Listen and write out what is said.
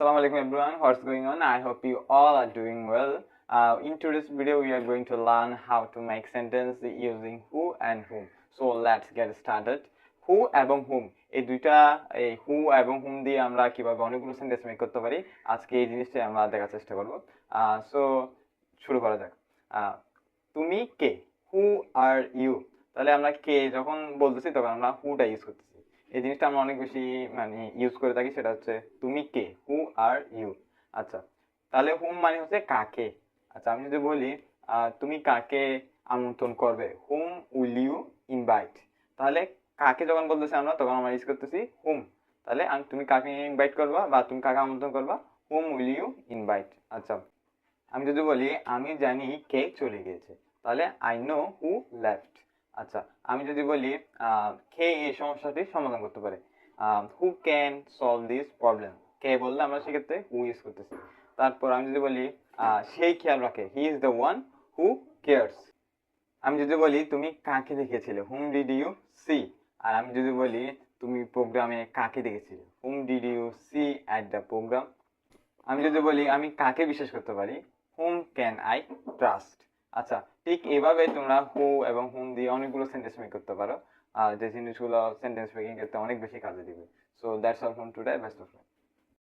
Assalamu alaikum everyone, what's going on? I hope you all are doing well. In today's video we are going to learn how to make sentence using who and whom. So let's get started. Who এবং whom এই দুইটা who এবং whom দিয়ে আমরা কিভাবে অনেকগুলো sentence make করতে পারি আজকে এই জিনিসটাই আমরা দেখার চেষ্টা করব। সো শুরু করা যাক। তুমি কে, হু আর ইউ। তাহলে আমরা কে যখন বলতেছি তখন আমরা হুটা ইউজ করতেছি। এই জিনিসটা আমরা অনেক বেশি ইউজ করে থাকি, সেটা হচ্ছে তুমি কে, হু আর ইউ। আচ্ছা, তাহলে হুম মানে হচ্ছে কাকে। আচ্ছা, আমি যদি বলি তুমি কাকে আমন্ত্রণ করবে, হুম উইল ইউ ইনভাইট। তাহলে কাকে যখন বলতেছি আমরা তখন আমরা ইউজ করতেছি হুম। তাহলে তুমি কাকে ইনভাইট করবা বা তুমি কাকে আমন্ত্রণ করবা, হুম উইল ইউ ইনভাইট। আচ্ছা, আমি যদি বলি আমি জানি কে চলে গিয়েছে, তাহলে আই নো হু লেফট। আচ্ছা, আমি যদি বলি কে এই সমস্যাটির সমাধান করতে পারে, who can solve this problem. কে বললে আমরা সেক্ষেত্রে হু ইউজ করতেছি। তারপর আমি যদি বলি সেই খেয়াল রাখে, he is the one who cares. আমি যদি বলি তুমি কাকে দেখেছিলে, হুম ডিড ইউ সি। আর আমি যদি বলি তুমি প্রোগ্রামে কাকে দেখেছিলে, whom did you see at the programme. আমি যদি বলি আমি কাকে বিশ্বাস করতে পারি, হুম ক্যান আই ট্রাস্ট। আচ্ছা, ঠিক এভাবে তোমরা হু এবং হুম দিয়ে অনেকগুলো সেন্টেন্স মেক করতে পারো, যে জিনিসগুলো সেন্টেন্স মেকিং করতে অনেক বেশি কাজে দিবে। So that's all from today, best of luck.